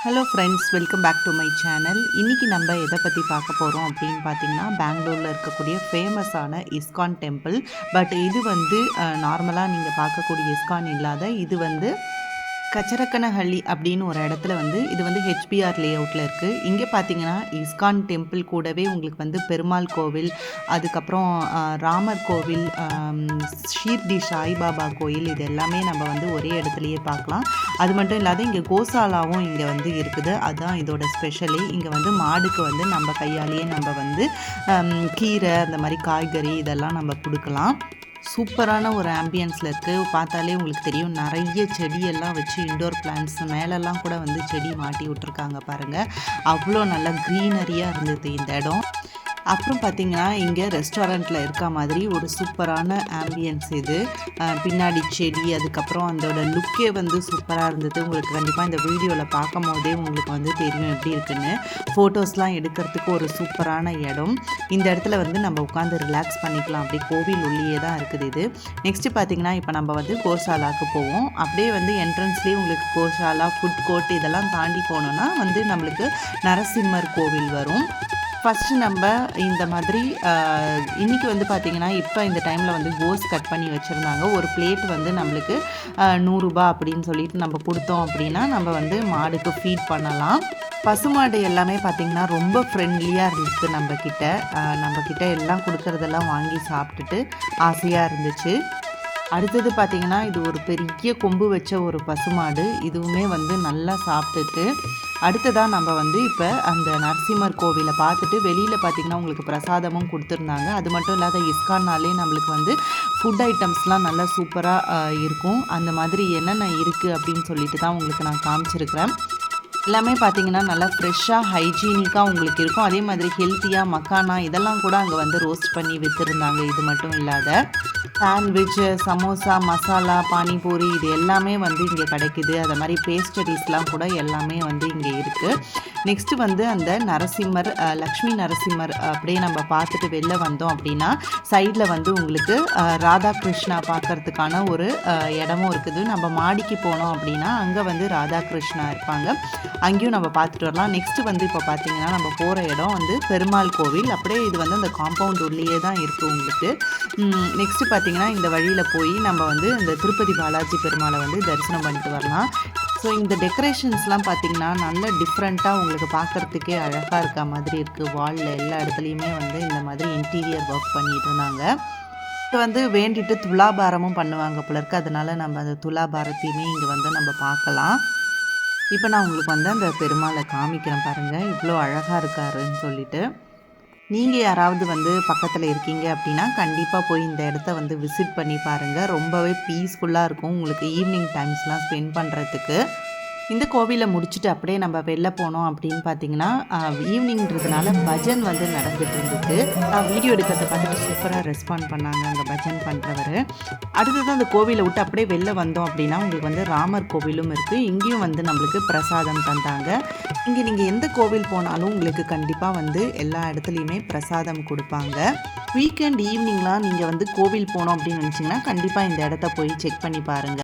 Hello friends, welcome back to my channel. இன்றைக்கி நம்ம எதை பற்றி பார்க்க போகிறோம் அப்படின்னு பார்த்தீங்கன்னா, பெங்களூரில் இருக்கக்கூடிய ஃபேமஸான இஸ்கான் டெம்பிள். பட் இது வந்து நார்மலாக நீங்கள் பார்க்கக்கூடிய இஸ்கான் இல்லாத, இது வந்து கச்சரக்கனஹள்ளி அப்படின்னு ஒரு இடத்துல வந்து இது வந்து ஹெச்பிஆர் லே அவுட்டில் இருக்குது. இங்கே பார்த்தீங்கன்னா இஸ்கான் டெம்பிள் கூடவே உங்களுக்கு வந்து பெருமாள் கோவில், அதுக்கப்புறம் ராமர் கோவில், ஷீர்டி சாய்பாபா கோயில், இது எல்லாமே நம்ம வந்து ஒரே இடத்துலையே பார்க்கலாம். அது மட்டும் இல்லாத இங்கே கோசாலாவும் இங்கே வந்து இருக்குது. அதுதான் இதோட ஸ்பெஷலி. இங்கே வந்து மாடுக்கு வந்து நம்ம கையாலேயே நம்ம வந்து கீரை, அந்த மாதிரி காய்கறி இதெல்லாம் நம்ம கொடுக்கலாம். சூப்பரான ஒரு ஆம்பியன்ஸில் இருக்குது. பார்த்தாலே உங்களுக்கு தெரியும், நிறைய செடியெல்லாம் வச்சு இன்டோர் பிளான்ட்ஸ் மேலெல்லாம் கூட வந்து செடி மாட்டி விட்ருக்காங்க பாருங்கள். அவ்வளோ நல்லா க்ரீனரியாக இருந்தது இந்த இடம். அப்புறம் பார்த்திங்கன்னா இங்கே ரெஸ்டாரண்ட்டில் இருக்க மாதிரி ஒரு சூப்பரான ஆம்பியன்ஸ் இது. பின்னாடி செடி, அதுக்கப்புறம் அதோட லுக்கே வந்து சூப்பராக இருந்தது. உங்களுக்கு கண்டிப்பாக இந்த வீடியோவில் பார்க்கும் போதே உங்களுக்கு வந்து தெரியும் எப்படி இருக்குன்னு. ஃபோட்டோஸ்லாம் எடுக்கிறதுக்கு ஒரு சூப்பரான இடம். இந்த இடத்துல வந்து நம்ம உட்காந்து ரிலாக்ஸ் பண்ணிக்கலாம். அப்படியே கோவில் உள்ளே தான் இருக்குது இது. நெக்ஸ்ட்டு பார்த்திங்கன்னா இப்போ நம்ம வந்து கோசாலாவுக்கு போவோம். அப்படியே வந்து என்ட்ரன்ஸ்லேயே உங்களுக்கு கோசாலா, ஃபுட் கோர்ட் இதெல்லாம் தாண்டி போனோன்னா வந்து நம்மளுக்கு நரசிம்மர் கோவில் வரும். ஃபஸ்ட்டு நம்ம இந்த மாதிரி இன்றைக்கி வந்து பார்த்திங்கன்னா இப்போ இந்த டைமில் வந்து கோஸ் கட் பண்ணி வச்சுருந்தாங்க. ஒரு பிளேட் வந்து நம்மளுக்கு 100 ரூபா அப்படின்னு சொல்லிட்டு நம்ம கொடுத்தோம் அப்படின்னா நம்ம வந்து மாடுக்கு ஃபீட் பண்ணலாம். பசுமாடு எல்லாமே பார்த்திங்கன்னா ரொம்ப ஃப்ரெண்ட்லியாக இருந்துச்சு. நம்மக்கிட்ட எல்லாம் கொடுக்குறதெல்லாம் வாங்கி சாப்பிட்டுட்டு ஆசையாக இருந்துச்சு. அடுத்தது பார்த்திங்கன்னா இது ஒரு பெரிய கொம்பு வச்ச ஒரு பசுமாடு. இதுவுமே வந்து நல்லா சாப்பிட்டுட்டு அடுத்ததாக நம்ம வந்து இப்போ அந்த நரசிம்மர் கோவிலை பார்த்துட்டு வெளியில் பார்த்திங்கன்னா உங்களுக்கு பிரசாதமும் கொடுத்துருந்தாங்க. அது மட்டும் இல்லாத இஸ்கான்னாலே நம்மளுக்கு வந்து ஃபுட் ஐட்டம்ஸ்லாம் நல்லா சூப்பராக இருக்கும். அந்த மாதிரி என்னென்ன இருக்குது அப்படின்னு சொல்லிட்டு தான் உங்களுக்கு நான் காமிச்சிருக்கிறேன். எல்லாமே பார்த்திங்கன்னா நல்லா ஃப்ரெஷ்ஷாக ஹைஜீனிக்காக உங்களுக்கு இருக்கும். அதே மாதிரி ஹெல்த்தியாக மக்கானா இதெல்லாம் கூட அங்கே வந்து ரோஸ்ட் பண்ணி விற்றுருந்தாங்க. இது மட்டும் இல்லாத சாண்ட்விச், சமோசா, மசாலா, பானிபூரி இது எல்லாமே வந்து இங்கே கிடைக்குது. அது மாதிரி பேஸ்ட்ரீஸ்லாம் கூட எல்லாமே வந்து இங்கே இருக்குது. நெக்ஸ்ட்டு வந்து அந்த நரசிம்மர், லக்ஷ்மி நரசிம்மர் அப்படியே நம்ம பார்த்துட்டு வெளில வந்தோம் அப்படின்னா சைடில் வந்து உங்களுக்கு ராதாகிருஷ்ணா பார்க்குறதுக்கான ஒரு இடமும் இருக்குது. நம்ம மாடிக்கு போனோம் அப்படின்னா அங்கே வந்து ராதாகிருஷ்ணா இருப்பாங்க. அங்கேயும் நம்ம பார்த்துட்டு வரலாம். நெக்ஸ்ட்டு வந்து இப்போ பார்த்திங்கன்னா நம்ம போகிற இடம் வந்து பெருமாள் கோவில். அப்படியே இது வந்து அந்த காம்பவுண்ட் உள்ளே தான் இருக்குது உங்களுக்கு. நெக்ஸ்ட்டு பார்த்திங்கன்னா இந்த வழியில் போய் நம்ம வந்து இந்த திருப்பதி பாலாஜி பெருமாளை வந்து தரிசனம் பண்ணிட்டு வரலாம். ஸோ இந்த டெக்கரேஷன்ஸ்லாம் பார்த்திங்கன்னா நல்ல டிஃப்ரெண்ட்டாக உங்களுக்கு பார்க்குறதுக்கே அழகாக இருக்க மாதிரி இருக்குது. வாலில் எல்லா இடத்துலையுமே வந்து இந்த மாதிரி இன்டீரியர் ஒர்க் பண்ணிட்டு இருந்தாங்க. இப்போ வந்து வேண்டிட்டு துலாபாரமும் பண்ணுவாங்க போல இருக்குது. அதனால் நம்ம அந்த துலாபாரத்தையுமே இங்கே வந்து நம்ம பார்க்கலாம். இப்போ நான் உங்களுக்கு வந்து அந்த பெருமாளை காமிக்கிறேன் பாருங்கள், இவ்வளோ அழகாக இருக்காருன்னு சொல்லிட்டு. நீங்கள் யாராவது வந்து பக்கத்தில் இருக்கீங்க அப்படின்னா கண்டிப்பாக போய் இந்த இடத்த வந்து விசிட் பண்ணி பாருங்கள். ரொம்பவே பீஸ்ஃபுல்லாக இருக்கும் உங்களுக்கு ஈவினிங் டைம்ஸ்லாம் ஸ்பெண்ட் பண்ணுறதுக்கு. இந்த கோவிலை முடிச்சுட்டு அப்படியே நம்ம வெளில போனோம் அப்படின்னு பார்த்தீங்கன்னா ஈவினிங்கிறதுனால பஜன் வந்து நடந்துட்டு இருந்துச்சு. வீடியோ எடுக்கிறத பார்த்துட்டு சூப்பராக ரெஸ்பாண்ட் பண்ணாங்க அங்கே பஜன் பண்ணுறவர். அடுத்தது அந்த கோவிலை விட்டு அப்படியே வெளில வந்தோம் அப்படின்னா உங்களுக்கு வந்து ராமர் கோவிலும் இருக்குது. இங்கேயும் வந்து நம்மளுக்கு பிரசாதம் தந்தாங்க. இங்கே நீங்கள் எந்த கோவில் போனாலும் உங்களுக்கு கண்டிப்பாக வந்து எல்லா இடத்துலையுமே பிரசாதம் கொடுப்பாங்க. வீக்கெண்ட் ஈவினிங்லாம் நீங்கள் வந்து கோவில் போனோம் அப்படின்னு நினச்சிங்கன்னா கண்டிப்பாக இந்த இடத்த போய் செக் பண்ணி பாருங்கள்.